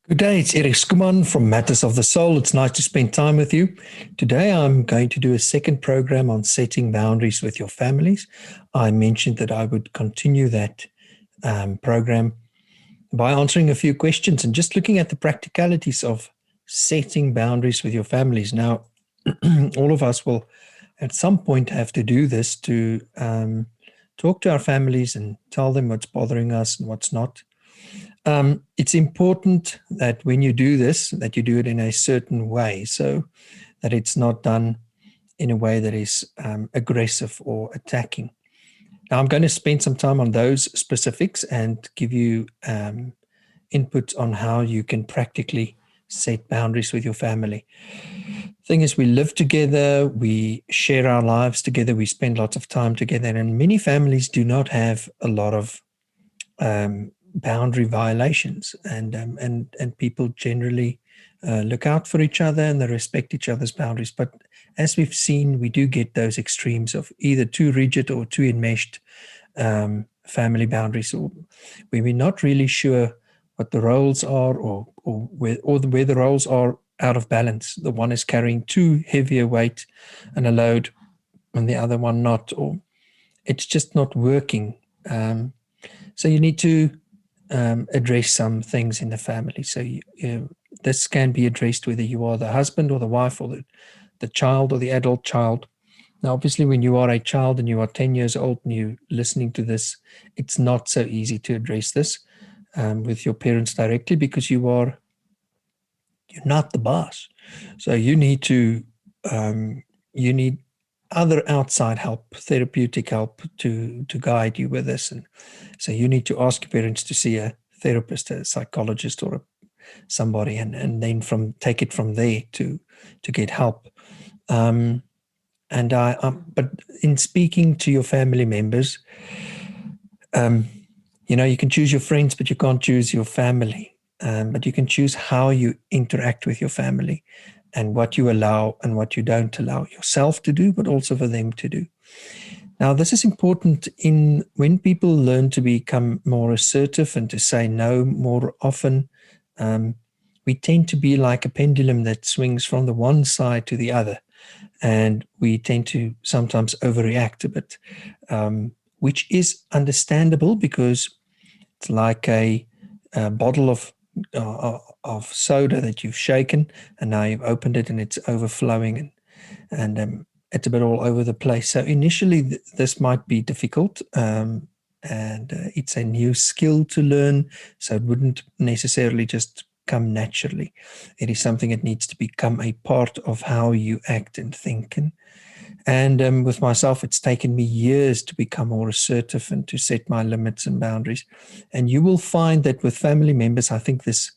Good day, it's Erich Schoeman from Matters of the Soul. It's nice to spend time with you. Today I'm going to do a second program on setting boundaries with your families. I mentioned that I would continue that program by answering a few questions and just looking at the practicalities of setting boundaries with your families. Now, all of us will at some point have to do this to talk to our families and tell them what's bothering us and what's not. It's important that when you do this, that you do it in a certain way so that it's not done in a way that is aggressive or attacking. Now, I'm going to spend some time on those specifics and give you input on how you can practically set boundaries with your family. Thing is, we live together, we share our lives together, we spend lots of time together, and many families do not have a lot of boundary violations, and people generally look out for each other and they respect each other's boundaries. But as we've seen, we do get those extremes of either too rigid or too enmeshed family boundaries, or where we're not really sure what the roles are, or where the roles are out of balance. The one is carrying too heavy a weight and a load, and the other one not, or it's just not working. So you need to address some things in the family. So this can be addressed whether you are the husband or the wife or the child or the adult child. Now, obviously, when you are a child and you are 10 years old and you're listening to this, it's not so easy to address this with your parents directly, because you're not the boss. So you need you need other outside help, therapeutic help to guide you with this. And so you need to ask your parents to see a therapist, a psychologist, or somebody, and then take it from there to get help. But in speaking to your family members, you can choose your friends, but you can't choose your family. But you can choose how you interact with your family and what you allow and what you don't allow yourself to do, but also for them to do. Now, this is important when people learn to become more assertive and to say no more often. We tend to be like a pendulum that swings from the one side to the other, and we tend to sometimes overreact a bit, which is understandable, because it's like a bottle of soda that you've shaken, and now you've opened it and it's overflowing, and it's a bit all over the place. So initially, this might be difficult, and it's a new skill to learn. So it wouldn't necessarily just come naturally. It is something that needs to become a part of how you act and think. And with myself, it's taken me years to become more assertive and to set my limits and boundaries. And you will find that with family members, I think this,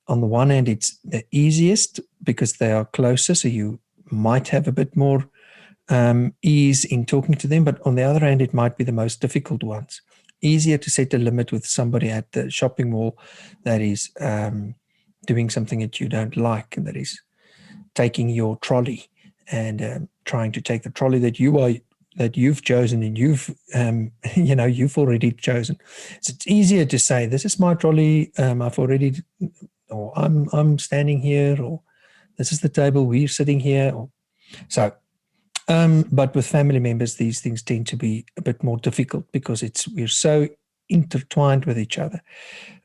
on the one hand, it's the easiest because they are closer, so you might have a bit more ease in talking to them. But on the other hand, it might be the most difficult ones. Easier to set a limit with somebody at the shopping mall that is doing something that you don't like, and that is taking your trolley and trying to take the trolley that you've chosen, and you've already chosen. So it's easier to say, "This is my trolley. I've already," or "I'm standing here," or "This is the table. We're sitting here." But with family members, these things tend to be a bit more difficult because we're so intertwined with each other,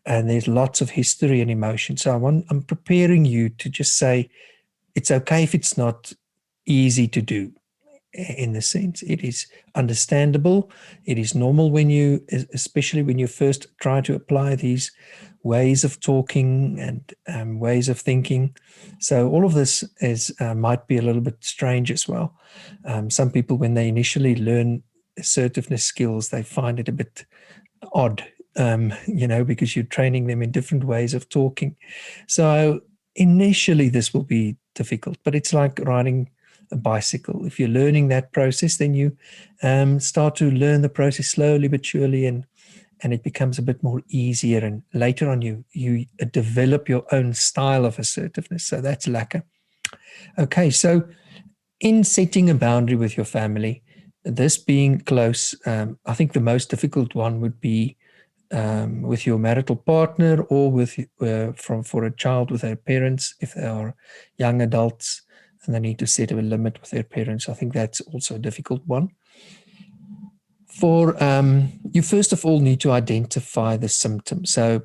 and there's lots of history and emotion. So I'm preparing you to just say, it's okay if it's not easy to do. In the sense, it is understandable. It is normal especially when you first try to apply these ways of talking and ways of thinking. So all of this might be a little bit strange as well. Some people, when they initially learn assertiveness skills, they find it a bit odd, because you're training them in different ways of talking. So initially, this will be difficult, but it's like riding a bicycle. If you're learning that process, then you start to learn the process slowly but surely, and it becomes a bit more easier. And later on, you develop your own style of assertiveness. So that's lekker. Okay, so in setting a boundary with your family, this being close, I think the most difficult one would be with your marital partner, or with for a child with their parents if they are young adults and they need to set a limit with their parents. I think that's also a difficult one. For you first of all need to identify the symptoms. So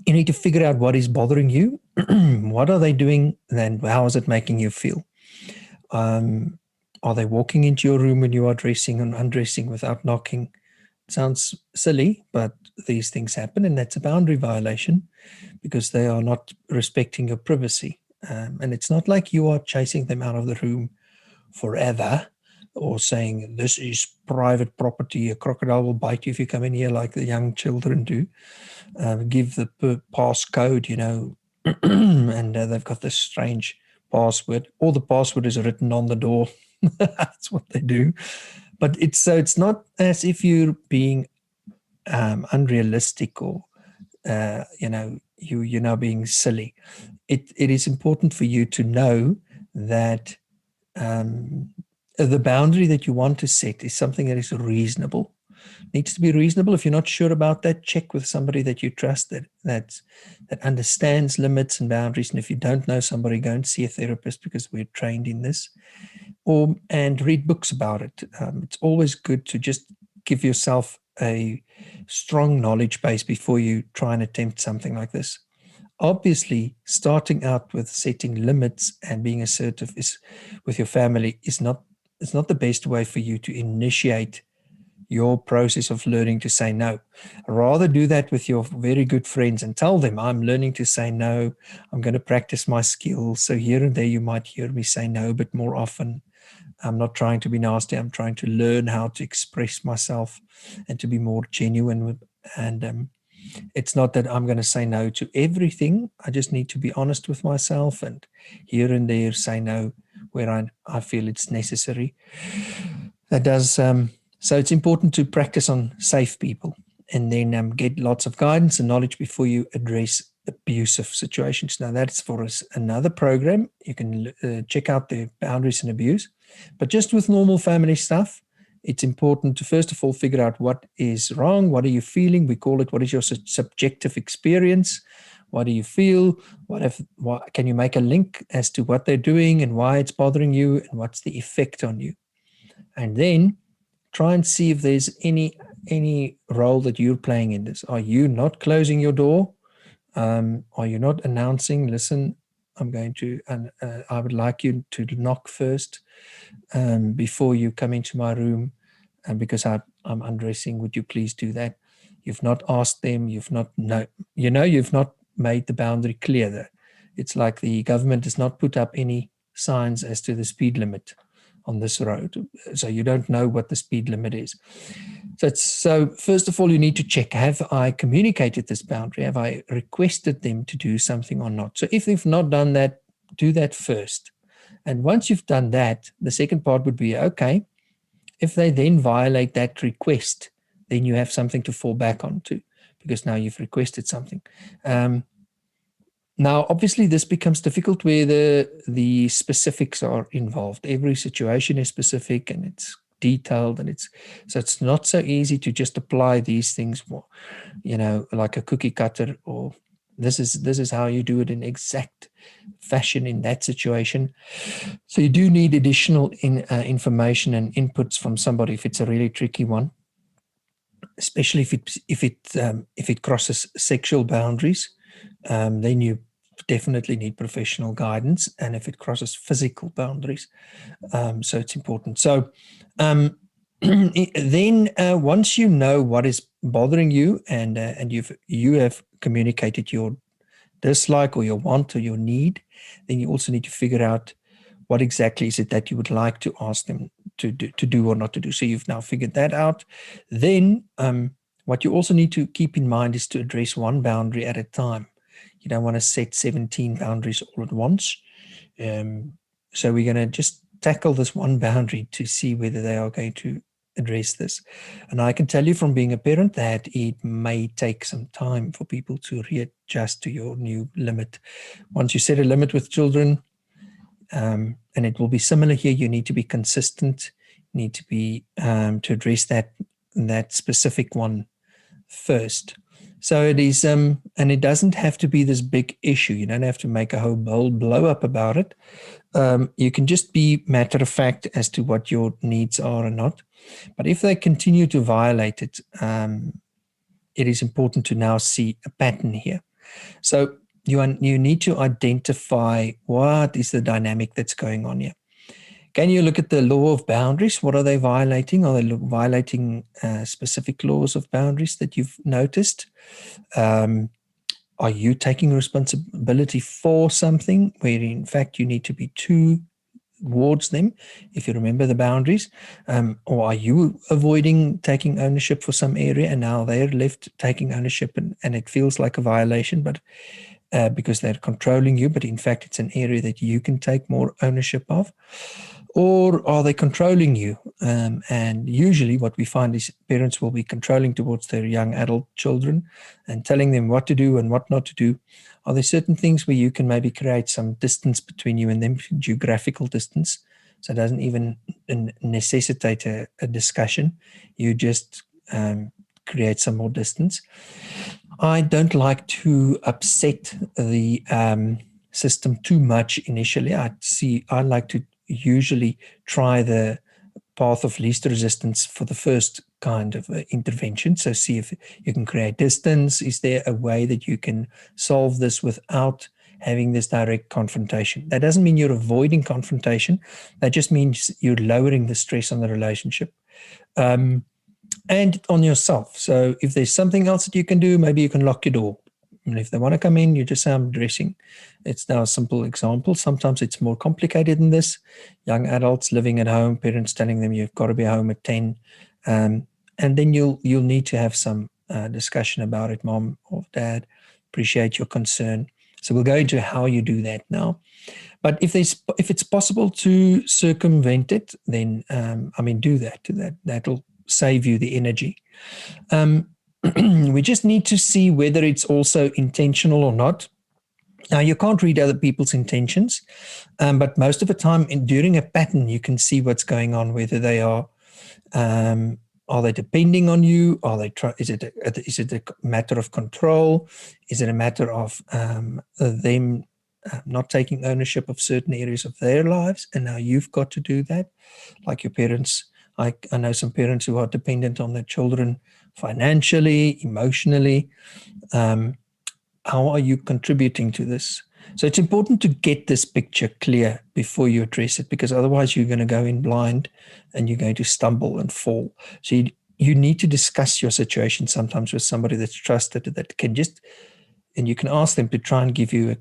you need to figure out what is bothering you, what are they doing, and how is it making you feel. Um, are they walking into your room when you are dressing and undressing without knocking? Sounds silly, but these things happen, and that's a boundary violation because they are not respecting your privacy. And it's not like you are chasing them out of the room forever or saying, this is private property, a crocodile will bite you if you come in here, like the young children do. Give the passcode, and they've got this strange password. All the password is written on the door. That's what they do. But it's not as if you're being unrealistic or you're now being silly. It is important for you to know that the boundary that you want to set is something that is reasonable. Needs to be reasonable. If you're not sure about that, check with somebody that you trust that understands limits and boundaries. And if you don't know somebody, go and see a therapist because we're trained in this, and read books about it. It's always good to just give yourself a strong knowledge base before you try and attempt something like this. Obviously, starting out with setting limits and being assertive with your family is not the best way for you to initiate your process of learning to say no. Rather do that with your very good friends and tell them, I'm learning to say no. I'm going to practice my skills. So here and there you might hear me say no, but more often I'm not trying to be nasty. I'm trying to learn how to express myself and to be more genuine. And it's not that I'm going to say no to everything. I just need to be honest with myself and here and there say no where I feel it's necessary. That does. So it's important to practice on safe people and then get lots of guidance and knowledge before you address abusive situations. Now, that's for us another program. You can check out the boundaries and abuse. But just with normal family stuff, it's important to first of all figure out what is wrong. What are you feeling? We call it, what is your subjective experience? What do you feel? What can you make a link as to what they're doing and why it's bothering you and what's the effect on you? And then try and see if there's any role that you're playing in this. Are you not closing your door? Are you not announcing, listen, I'm going to, and I would like you to knock first before you come into my room, because I'm undressing. Would you please do that? You've not asked them. You've not you've not made the boundary clear. There, it's like the government has not put up any signs as to the speed limit on this road, so you don't know what the speed limit is. So first of all, you need to check, have I communicated this boundary? Have I requested them to do something or not? So if they've not done that, do that first. And once you've done that, the second part would be, okay, if they then violate that request, then you have something to fall back onto because now you've requested something. Now, obviously, this becomes difficult where the specifics are involved. Every situation is specific and it's detailed, and it's not so easy to just apply these things more, like a cookie cutter, or this is how you do it in exact fashion in that situation. So you do need additional information and inputs from somebody if it's a really tricky one, especially if it crosses sexual boundaries. Then you definitely need professional guidance, and if it crosses physical boundaries, so it's important. So then once you know what is bothering you, and you have communicated your dislike or your want or your need, then you also need to figure out what exactly is it that you would like to ask them to do or not to do. So you've now figured that out. Then what you also need to keep in mind is to address one boundary at a time. You don't want to set 17 boundaries all at once. So we're going to just tackle this one boundary to see whether they are going to address this. And I can tell you from being a parent that it may take some time for people to readjust to your new limit. Once you set a limit with children, and it will be similar here, you need to be consistent, you need to be to address that specific one first. So it is, and it doesn't have to be this big issue. You don't have to make a whole blow up about it. You can just be matter of fact as to what your needs are or not. But if they continue to violate it, it is important to now see a pattern here. So you need to identify what is the dynamic that's going on here. Can you look at the law of boundaries? What are they violating? Are they violating specific laws of boundaries that you've noticed? Are you taking responsibility for something where in fact you need to be towards them, if you remember the boundaries? Or are you avoiding taking ownership for some area and now they're left taking ownership and it feels like a violation, but because they're controlling you, but in fact it's an area that you can take more ownership of? Or are they controlling you? And usually what we find is parents will be controlling towards their young adult children and telling them what to do and what not to do. Are there certain things where you can maybe create some distance between you and them, geographical distance? So it doesn't even necessitate a discussion. You just create some more distance. I don't like to upset the system too much initially. I like to usually try the path of least resistance for the first kind of intervention. So see if you can create distance. Is there a way that you can solve this without having this direct confrontation? That doesn't mean you're avoiding confrontation. That just means you're lowering the stress on the relationship. And on yourself. So if there's something else that you can do, maybe you can lock your door. And if they want to come in, you just say, I'm dressing. It's now a simple example. Sometimes it's more complicated than this. Young adults living at home, parents telling them you've got to be home at 10. And then you'll need to have some discussion about it, mom or dad. Appreciate your concern. So we'll go into how you do that now. But if it's possible to circumvent it, then do that. That'll save you the energy. We just need to see whether it's also intentional or not. Now, you can't read other people's intentions, but most of the time during a pattern, you can see what's going on, whether they are they depending on you? Is it a matter of control? Is it a matter of them not taking ownership of certain areas of their lives, and now you've got to do that? Like your parents, I know some parents who are dependent on their children financially, emotionally. How are you contributing to this? So it's important to get this picture clear before you address it, because otherwise you're going to go in blind and you're going to stumble and fall. So you need to discuss your situation sometimes with somebody that's trusted, that can and you can ask them to try and give you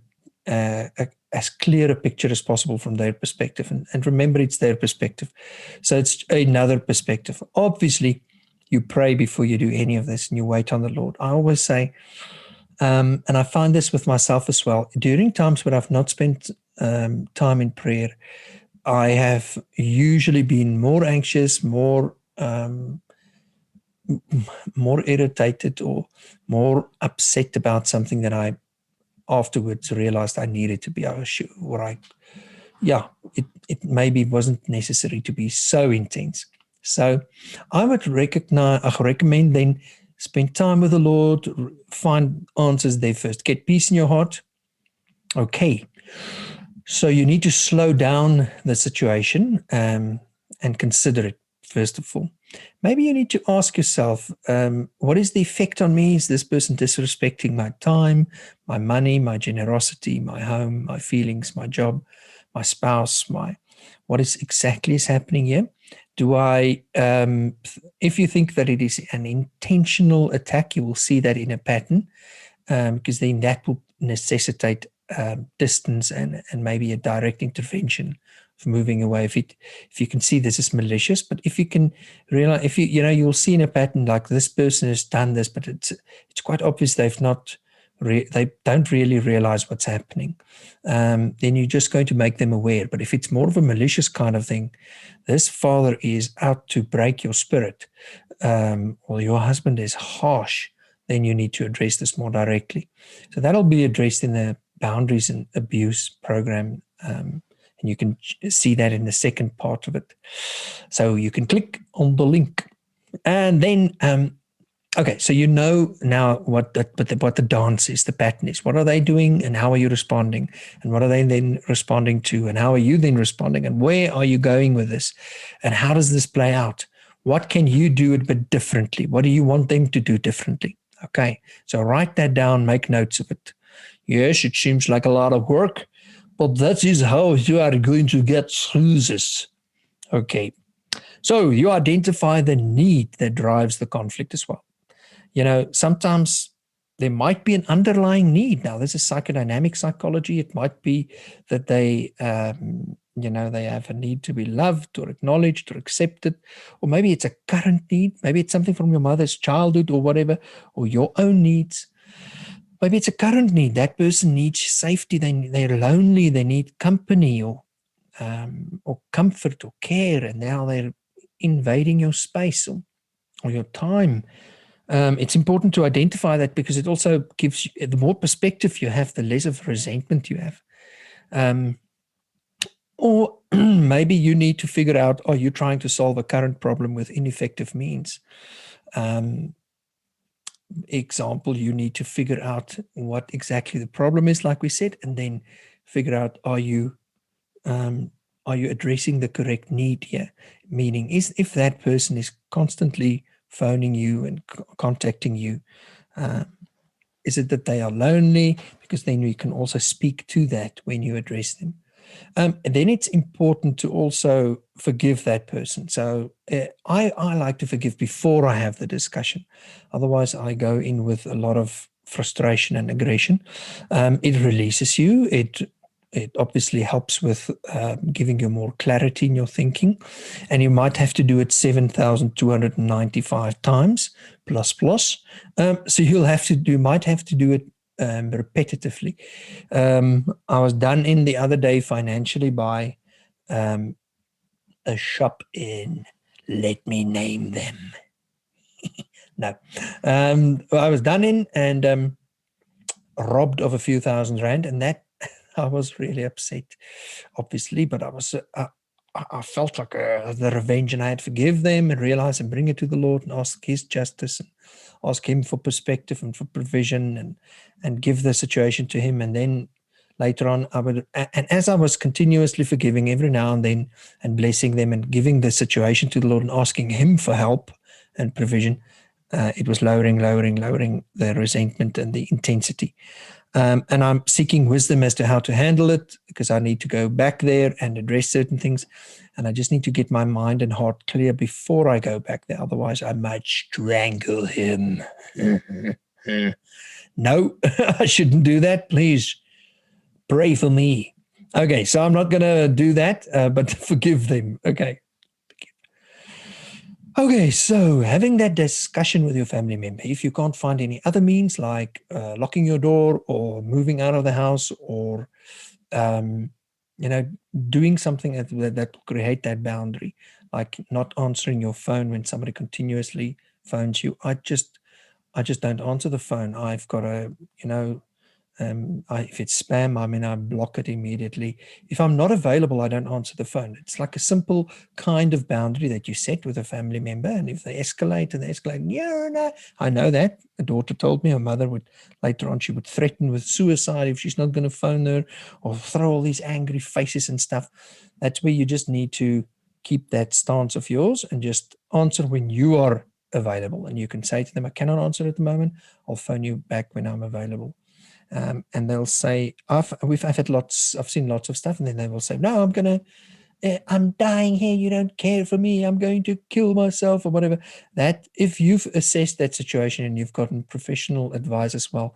as clear a picture as possible from their perspective. And remember, it's their perspective. So it's another perspective. Obviously, you pray before you do any of this and you wait on the Lord. I always say, and I find this with myself as well, during times when I've not spent time in prayer, I have usually been more anxious, more irritated, or more upset about something that I afterwards realized I needed to be sure, it maybe wasn't necessary to be so intense. So I would recommend then spend time with the Lord, find answers there first, get peace in your heart. Okay, so you need to slow down the situation and consider it first of all. Maybe you need to ask yourself, what is the effect on me? Is this person disrespecting my time, my money, my generosity, my home, my feelings, my job, my spouse, what is exactly is happening here? Do I, if you think that it is an intentional attack, you will see that in a pattern, because then that will necessitate distance and maybe a direct intervention of moving away. If you can see this is malicious, but if you can realize, you'll see in a pattern like this person has done this, but it's quite obvious they don't really realize what's happening. Then you're just going to make them aware. But if it's more of a malicious kind of thing, this father is out to break your spirit, or your husband is harsh, then you need to address this more directly. So that'll be addressed in the boundaries and abuse program. And you can see that in the second part of it. So you can click on the link. And then Okay, so you know now what the dance is, the pattern is. What are they doing, and how are you responding, and what are they then responding to, and how are you then responding, and where are you going with this, and how does this play out? What can you do a bit differently? What do you want them to do differently? Okay, so write that down, make notes of it. Yes, it seems like a lot of work, but that is how you are going to get through this. Okay, so you identify the need that drives the conflict as well. Sometimes there might be an underlying need. Now, this is psychodynamic psychology. It might be that they have a need to be loved or acknowledged or accepted, or maybe it's a current need. Maybe it's something from your mother's childhood or whatever, or your own needs. Maybe it's a current need. That person needs safety. They're lonely. They need company or comfort or care, and now they're invading your space or your time. It's important to identify that because it also gives you the more perspective you have, the less of resentment you have. Or maybe you need to figure out, are you trying to solve a current problem with ineffective means? Example, you need to figure out what exactly the problem is, like we said, and then figure out, are you addressing the correct need here? Meaning, if that person is constantly phoning you and contacting you, is it that they are lonely? Because then we can also speak to that when you address them. And then it's important to also forgive that person. So I like to forgive before I have the discussion. Otherwise, I go in with a lot of frustration and aggression. It releases you. It obviously helps with giving you more clarity in your thinking. And you might have to do it 7,295 times plus plus. So you might have to do it repetitively. I was done in the other day financially by a shop in, let me name them. No. I was done in and robbed of a few thousand rand, and that I was really upset, obviously, but I felt like the revenge, and I had to forgive them and realize and bring it to the Lord and ask His justice and ask Him for perspective and for provision and give the situation to Him. And then later on, and as I was continuously forgiving every now and then and blessing them and giving the situation to the Lord and asking Him for help and provision, it was lowering the resentment and the intensity. And I'm seeking wisdom as to how to handle it because I need to go back there and address certain things. And I just need to get my mind and heart clear before I go back there. Otherwise, I might strangle him. No, I shouldn't do that. Please pray for me. Okay, so I'm not going to do that, but forgive them. Okay. Okay, so having that discussion with your family member, if you can't find any other means like locking your door or moving out of the house or, um, doing something that will create that boundary, like not answering your phone when somebody continuously phones you. I just don't answer the phone. I've got a, if it's spam, I block it immediately. If I'm not available, I don't answer the phone. It's like a simple kind of boundary that you set with a family member. And if they escalate and they escalate, yeah, no, I know that. A daughter told me her mother would, later on, she would threaten with suicide if she's not going to phone her or throw all these angry faces and stuff. That's where you just need to keep that stance of yours and just answer when you are available. And you can say to them, I cannot answer at the moment. I'll phone you back when I'm available. And they'll say, I've seen lots of stuff, and then they will say, no, I'm dying here. You don't care for me. I'm going to kill myself or whatever. That if you've assessed that situation and you've gotten professional advice as well,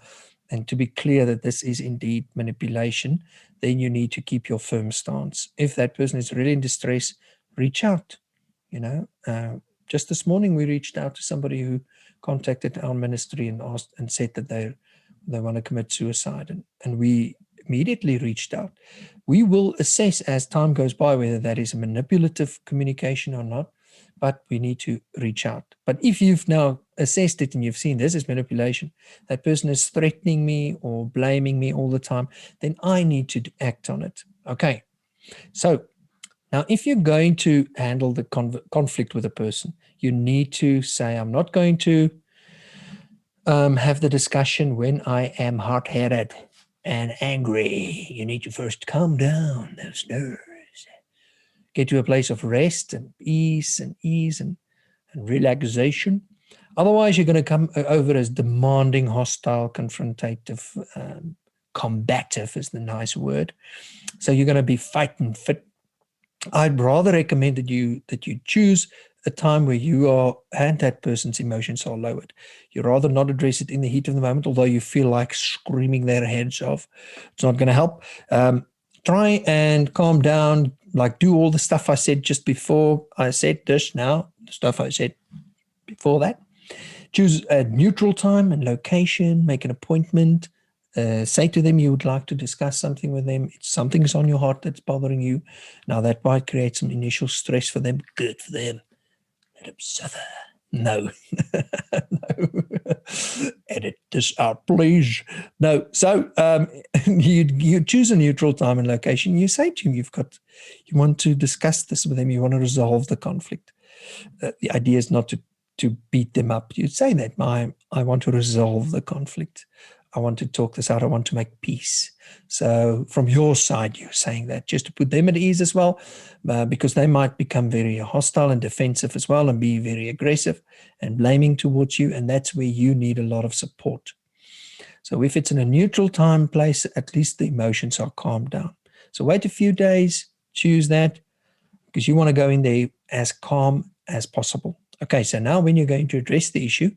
and to be clear that this is indeed manipulation, then you need to keep your firm stance. If that person is really in distress, reach out. Just this morning we reached out to somebody who contacted our ministry and asked and said that they want to commit suicide, and we immediately reached out. We will assess as time goes by whether that is a manipulative communication or not, but we need to reach out. But if you've now assessed it and you've seen this is manipulation, that person is threatening me or blaming me all the time, then I need to act on it. Okay, so now if you're going to handle the conflict with a person, you need to say, I'm not going to have the discussion when I am hot-headed and angry. You need to first calm down those nerves. Get to a place of rest and ease and relaxation. Otherwise, you're going to come over as demanding, hostile, confrontative, combative is the nice word. So you're going to be fighting fit. I'd rather recommend that you choose a time where you are and that person's emotions are lowered. You'd rather not address it in the heat of the moment, although you feel like screaming their heads off. It's not going to help. Try and calm down, like do all the stuff I said just before I said this now, the stuff I said before that. Choose a neutral time and location, make an appointment, say to them you would like to discuss something with them. If something's on your heart that's bothering you. Now, that might create some initial stress for them. Good for them. Let them suffer. No. No. Edit this out, please. No. So you choose a neutral time and location. You say to them you want to discuss this with them. You want to resolve the conflict. The idea is not to beat them up. You'd say that I want to resolve the conflict. I want to talk this out. I want to make peace. So from your side, you're saying that just to put them at ease as well, because they might become very hostile and defensive as well and be very aggressive and blaming towards you. And that's where you need a lot of support. So if it's in a neutral time place, at least the emotions are calmed down. So wait a few days, choose that, because you want to go in there as calm as possible. Okay, so now when you're going to address the issue,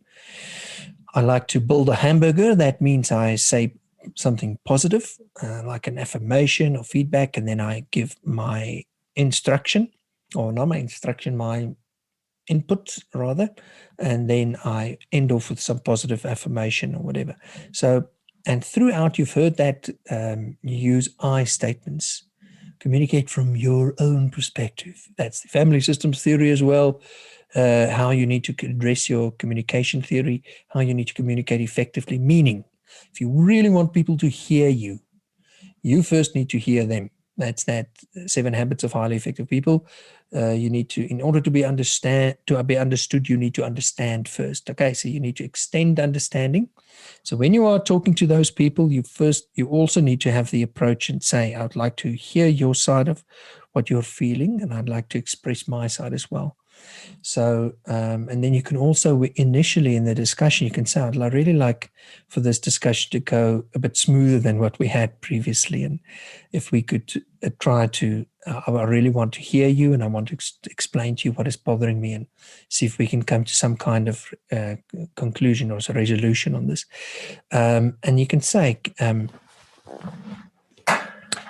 I like to build a hamburger. That means I say something positive, like an affirmation or feedback, and then I give my instruction, or not my instruction, my input rather, and then I end off with some positive affirmation or whatever. So, and throughout you've heard that you use I statements. Communicate from your own perspective. That's the family systems theory as well. How you need to address your communication theory, how you need to communicate effectively. Meaning, if you really want people to hear you, you first need to hear them. That's that 7 habits of highly effective people. You need to, in order to be understood, you need to understand first. Okay, so you need to extend understanding. So when you are talking to those people, you also need to have the approach and say, I would like to hear your side of what you're feeling, and I'd like to express my side as well. So, and then you can also initially in the discussion, you can say, I'd really like for this discussion to go a bit smoother than what we had previously. And if we could try to, I really want to hear you, and I want to explain to you what is bothering me, and see if we can come to some kind of conclusion or resolution on this. And you can say,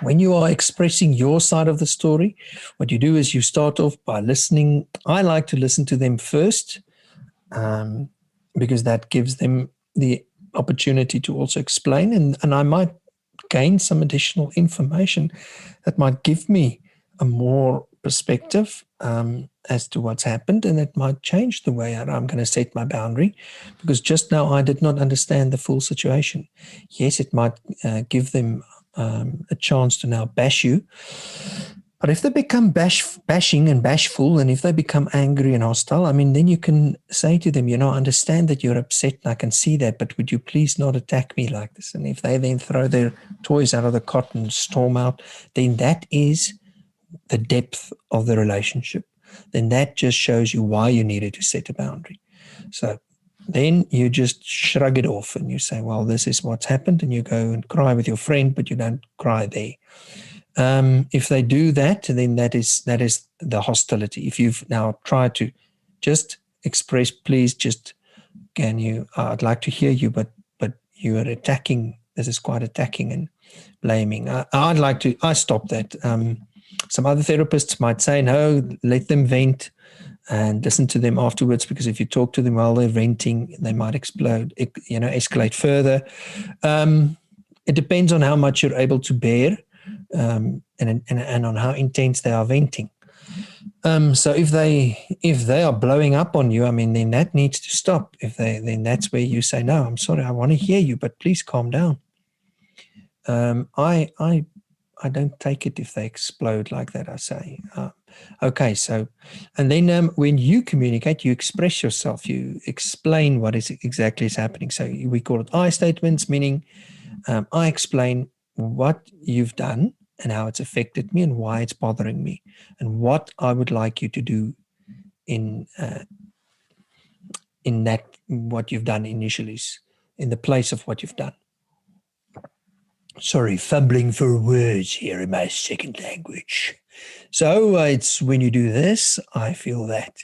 when you are expressing your side of the story, what you do is you start off by listening. I like to listen to them first, because that gives them the opportunity to also explain. And I might gain some additional information that might give me a more perspective as to what's happened, and it might change the way I'm going to set my boundary, because just now I did not understand the full situation. Yes, it might give them a chance to now bash you. But if they become bashing and bashful, and if they become angry and hostile, I mean, then you can say to them, I understand that you're upset and I can see that, but would you please not attack me like this? And if they then throw their toys out of the cot and storm out, then that is the depth of the relationship. Then that just shows you why you needed to set a boundary. So then you just shrug it off and you say, well, this is what's happened, and you go and cry with your friend, but you don't cry there. If they do that, then that is the hostility. If you've now tried to just express, please, just I'd like to hear you, but you are attacking. This is quite attacking and blaming. I stop that. Some other therapists might say, no, let them vent and listen to them afterwards, because if you talk to them while they're venting, they might escalate further. It depends on how much you're able to bear, and on how intense they are venting. So if they are blowing up on you, I mean, then that needs to stop. Then that's where you say, no, I'm sorry, I want to hear you, but please calm down. I don't take it if they explode like that, I say. Okay, so, and then when you communicate, you express yourself, you explain what is exactly is happening. So we call it I statements, meaning I explain what you've done and how it's affected me and why it's bothering me and what I would like you to do in that what you've done initially, in the place of what you've done. Sorry, fumbling for words here in my second language. So it's when you do this, I feel that,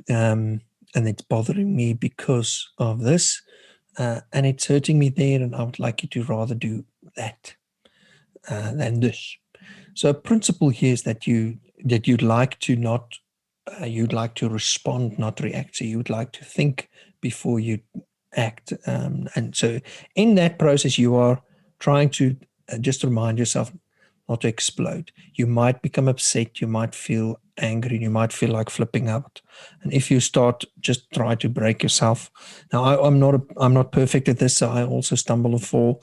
and it's bothering me because of this, and it's hurting me there, and I would like you to rather do that than this. So a principle here is that you'd like to not you'd like to respond, not react. So you would like to think before you act, and so in that process, you are trying to just remind yourself not to explode. You might become upset. You might feel angry. You might feel like flipping out. And if you start, just try to break yourself. Now, I'm not perfect at this. So I also stumble and fall.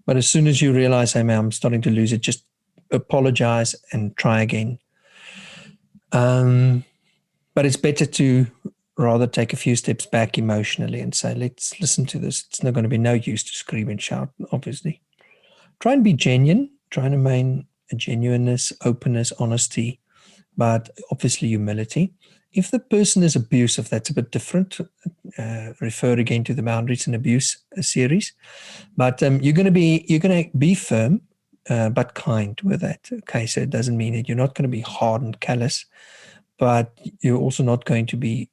But as soon as you realize, hey man, I'm starting to lose it, just apologize and try again. But it's better to rather take a few steps back emotionally and say, let's listen to this. It's not going to be no use to scream and shout, obviously. Try and be genuine. Try and remain a genuineness, openness, honesty, but obviously humility. If the person is abusive, that's a bit different. Refer again to the Boundaries and Abuse series. But you're going to be firm, but kind with that. Okay, so it doesn't mean that you're not going to be hard and callous, but you're also not going to be.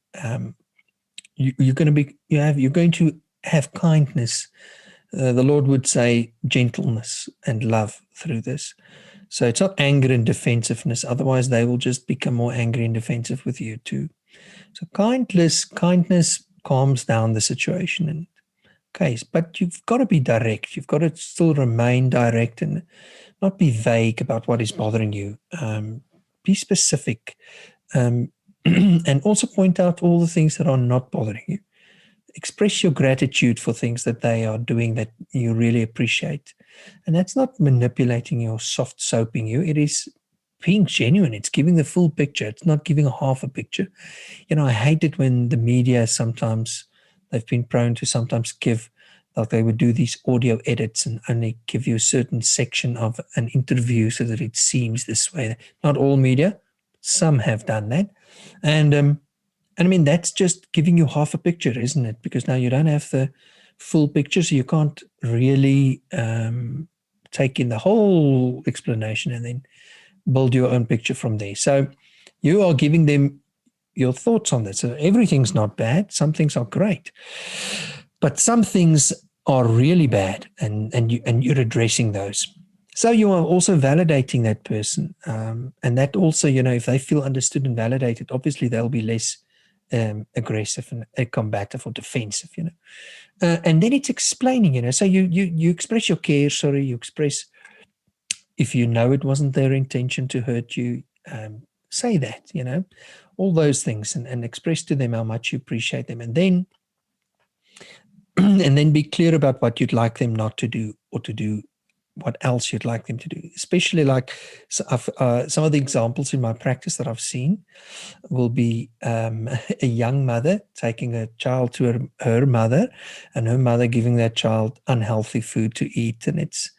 You're going to be. You're going to have kindness. The Lord would say gentleness and love through this. So it's not anger and defensiveness. Otherwise, they will just become more angry and defensive with you too. So kindness calms down the situation and case. But you've got to be direct. You've got to still remain direct and not be vague about what is bothering you. Be specific, and also point out all the things that are not bothering you. Express your gratitude for things that they are doing that you really appreciate. And that's not manipulating you or soft soaping you. It is being genuine. It's giving the full picture. It's not giving a half a picture. I hate it when the media sometimes, they've been prone to sometimes give, like they would do these audio edits and only give you a certain section of an interview so that it seems this way. Not all media, some have done that. And I mean, that's just giving you half a picture, isn't it? Because now you don't have the full picture, so you can't really take in the whole explanation and then build your own picture from there. So you are giving them your thoughts on this. So everything's not bad. Some things are great, but some things are really bad, and you're addressing those. So you are also validating that person, and that also, if they feel understood and validated, obviously they'll be less aggressive and combative or defensive, and then it's explaining, so you express your care. Sorry, you express if you know it wasn't their intention to hurt you. Say that, all those things, and express to them how much you appreciate them, and then and then be clear about what you'd like them not to do or to do what else you'd like them to do. Especially like some of the examples in my practice that I've seen will be a young mother taking a child to her mother, and her mother giving that child unhealthy food to eat. And it's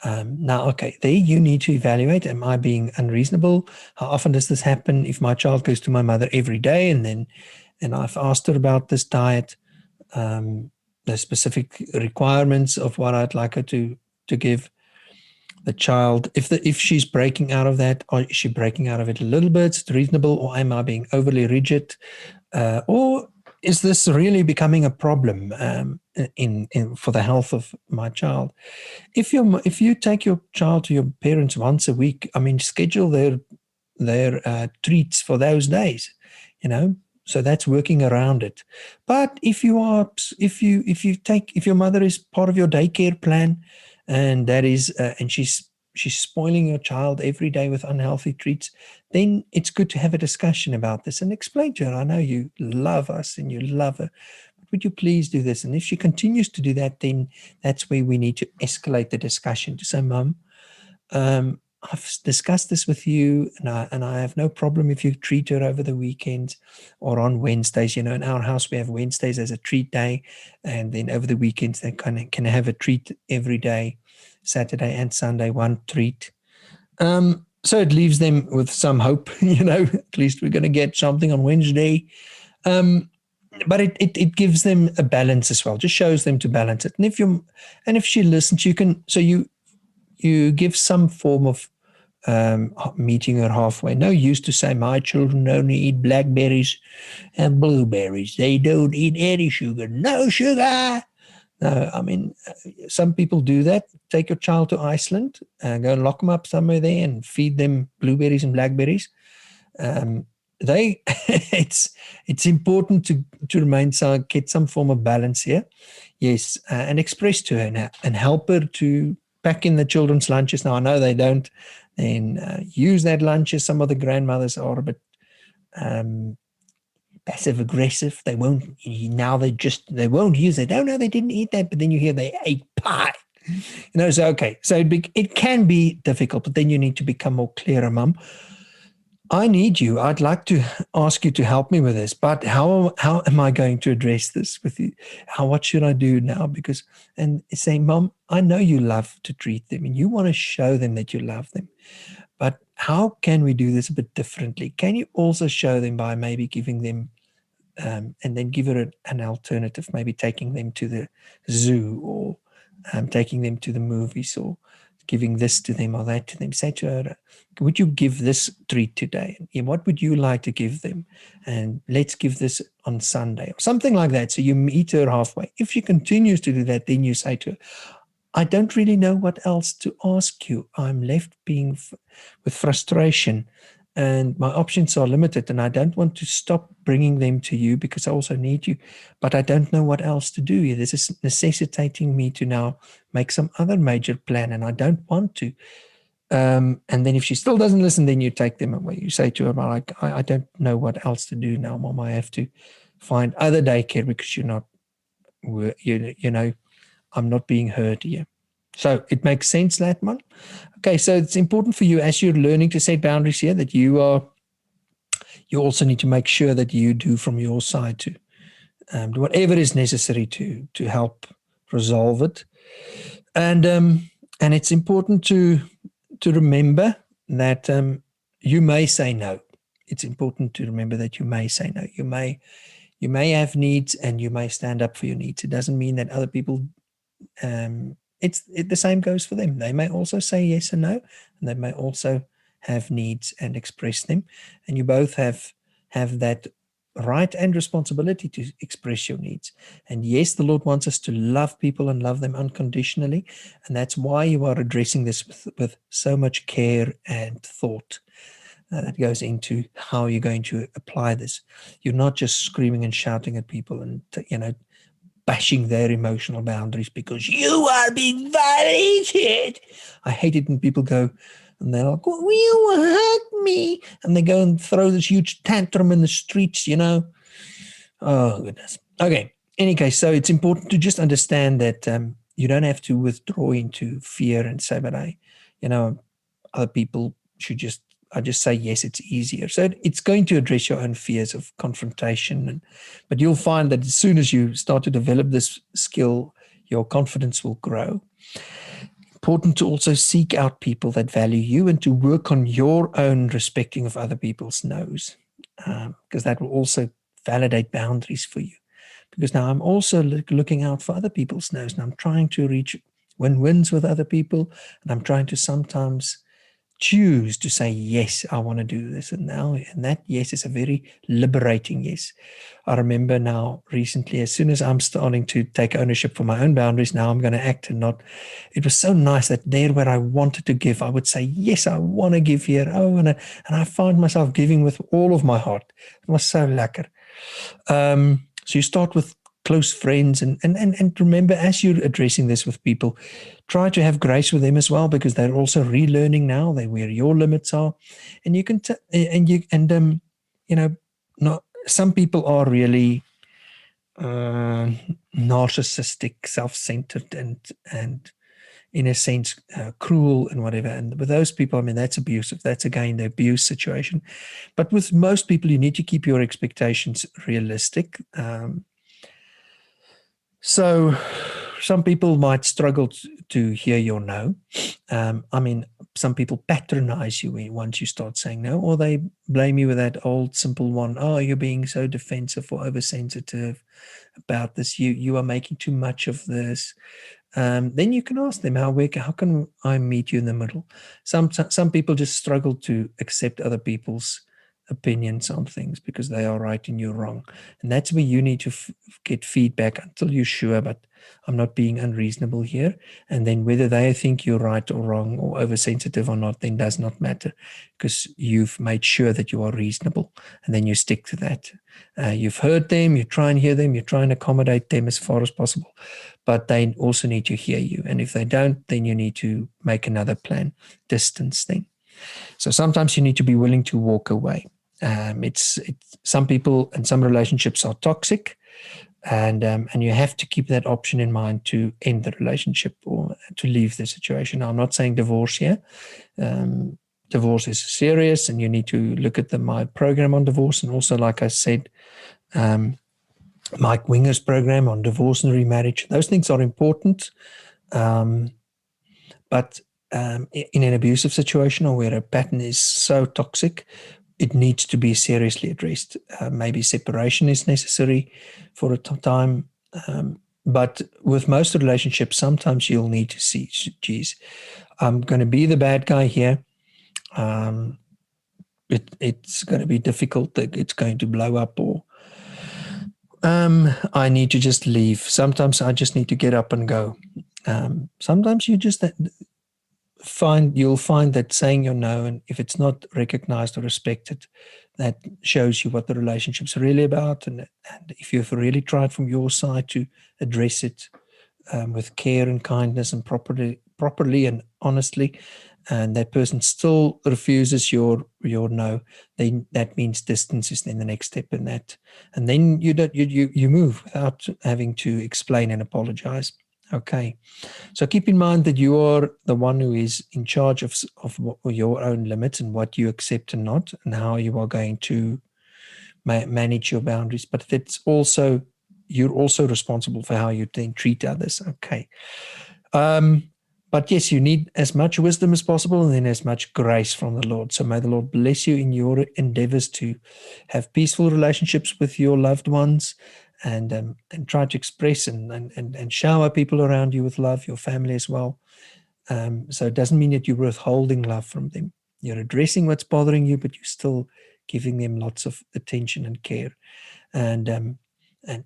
now, okay, there you need to evaluate, am I being unreasonable? How often does this happen? If my child goes to my mother every day, and I've asked her about this diet, the specific requirements of what I'd like her to give the child, if she's breaking out of that, or is she breaking out of it a little bit, it's reasonable, or am I being overly rigid, or is this really becoming a problem in for the health of my child? If you take your child to your parents once a week, I mean, schedule their treats for those days, so that's working around it. But if your mother is part of your daycare plan, and that is and she's spoiling your child every day with unhealthy treats, then it's good to have a discussion about this and explain to her, I know you love us and you love her, but would you please do this? And if she continues to do that, then that's where we need to escalate the discussion to say, Mum, I've discussed this with you, and I have no problem if you treat her over the weekends or on Wednesdays. In our house, we have Wednesdays as a treat day, and then over the weekends, they can have a treat every day, Saturday and Sunday, one treat. So it leaves them with some hope, at least we're going to get something on Wednesday. But it gives them a balance as well, just shows them to balance it. And if she listens, you give some form of meeting her halfway. No use to say, my children only eat blackberries and blueberries. They don't eat any sugar. No sugar. No, I mean, some people do that. Take your child to Iceland and go and lock them up somewhere there and feed them blueberries and blackberries. It's important to remain get some form of balance here. Yes, and express to her now and help her to pack in the children's lunches. Now I know they don't then use that lunch, as some of the grandmothers are a bit passive aggressive. They won't now. They won't use it. Oh no, they didn't eat that. But then you hear they ate pie. So okay. So it can be difficult, but then you need to become more clearer, Mum. I need you. I'd like to ask you to help me with this, but how am I going to address this with you? What should I do now? And say, Mom, I know you love to treat them and you want to show them that you love them, but how can we do this a bit differently? Can you also show them by maybe giving them, and then give her an alternative, maybe taking them to the zoo or taking them to the movies or giving this to them or that to them. Say to her, would you give this treat today? And what would you like to give them? And let's give this on Sunday or something like that. So you meet her halfway. If she continues to do that, then you say to her, I don't really know what else to ask you. I'm left with frustration and my options are limited and I don't want to stop bringing them to you because I also need you, but I don't know what else to do. This is necessitating me to now make some other major plan and I don't want to. And then if she still doesn't listen, then you take them away. You say to her, like, I don't know what else to do now, Mom. I have to find other daycare because you're not, I'm not being heard here. So it makes sense, Latman. Okay, so it's important for you as you're learning to set boundaries here that you also need to make sure that you do from your side to do whatever is necessary to help resolve it. And it's important to remember that you may say no. It's important to remember that you may say no. You may have needs and you may stand up for your needs. It doesn't mean that other people the same goes for them. They may also say yes and no, and they may also have needs and express them. And you both have that right and responsibility to express your needs. And yes, the Lord wants us to love people and love them unconditionally. And that's why you are addressing this with so much care and thought. That goes into how you're going to apply this. You're not just screaming and shouting at people and, bashing their emotional boundaries because you are being violated. I hate it when people go and they're like, well, you hurt me. And they go and throw this huge tantrum in the streets, Oh, goodness. Okay. Any case, so it's important to just understand that you don't have to withdraw into fear and say, but other people should I just say yes, it's easier. So it's going to address your own fears of confrontation. But you'll find that as soon as you start to develop this skill, your confidence will grow. Important to also seek out people that value you and to work on your own respecting of other people's no's, because that will also validate boundaries for you. Because now I'm also looking out for other people's no's and I'm trying to reach win-wins with other people. And I'm trying to sometimes choose to say, yes, I want to do this. And that yes is a very liberating yes. I remember now recently, as soon as I'm starting to take ownership for my own boundaries, now I'm going to act and not. It was so nice that there where I wanted to give, I would say, yes, I want to give here. Oh, and I find myself giving with all of my heart. It was so lekker. So you start with close friends and remember, as you're addressing this with people, try to have grace with them as well, because they're also relearning now. They where your limits are, and you can not some people are really narcissistic, self-centered, and in a sense, cruel and whatever. And with those people, I mean, that's abusive. That's, again, the abuse situation. But with most people, you need to keep your expectations realistic. So some people might struggle to hear your no. I mean, some people patronize you once you start saying no, or they blame you with that old simple one. Oh, you're being so defensive or oversensitive about this. You are making too much of this. Then you can ask them, how can I meet you in the middle? Some people just struggle to accept other people's opinions on things because they are right and you're wrong. And that's where you need to get feedback until you're sure, but I'm not being unreasonable here. And then whether they think you're right or wrong or oversensitive or not, then does not matter, because you've made sure that you are reasonable, and then you stick to that. You've heard them, you try and hear them, you try and accommodate them as far as possible, but they also need to hear you. And if they don't, then you need to make another plan, distance thing. So sometimes you need to be willing to walk away. It's some people and some relationships are toxic, and you have to keep that option in mind to end the relationship or to leave the situation. Now, I'm not saying divorce here. Divorce is serious, and you need to look at my program on divorce, and also, like I said, Mike Winger's program on divorce and remarriage. Those things are important, but in an abusive situation or where a pattern is so toxic, it needs to be seriously addressed. Maybe separation is necessary for a time. But with most relationships, sometimes you'll need to see, geez, I'm going to be the bad guy here. It's going to be difficult. It's going to blow up, or I need to just leave. Sometimes I just need to get up and go. Sometimes you just you'll find that saying your no, and if it's not recognized or respected, that shows you what the relationship's really about. And if you've really tried from your side to address it with care and kindness and properly and honestly, and that person still refuses your no, then that means distance is then the next step in that. And then you move without having to explain and apologize. Okay. So keep in mind that you are the one who is in charge of your own limits and what you accept and not, and how you are going to manage your boundaries. But you're also responsible for how you then treat others. Okay. But yes, you need as much wisdom as possible, and then as much grace from the Lord. So may the Lord bless you in your endeavors to have peaceful relationships with your loved ones, and try to express and shower people around you with love, your family as well. So it doesn't mean that you're withholding love from them. You're addressing what's bothering you, but you're still giving them lots of attention and care. And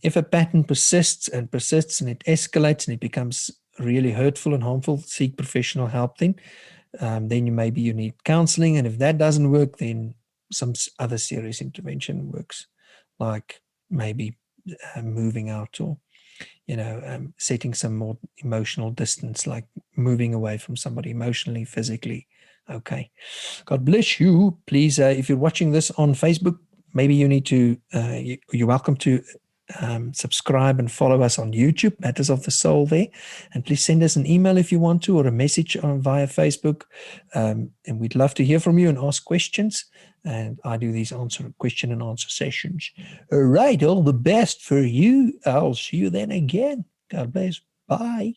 if a pattern persists and it escalates and it becomes really hurtful and harmful, seek professional help then. Then maybe you need counseling. And if that doesn't work, then some other serious intervention works, like maybe moving out, or setting some more emotional distance, like moving away from somebody emotionally, physically. Okay. God bless you. Please, if you're watching this on Facebook, maybe you need to, you're welcome to subscribe and follow us on YouTube, Matters of the Soul there. And please send us an email if you want to, or a message via Facebook. And we'd love to hear from you and ask questions. And I do these question and answer sessions. All right. All the best for you. I'll see you then again. God bless. Bye.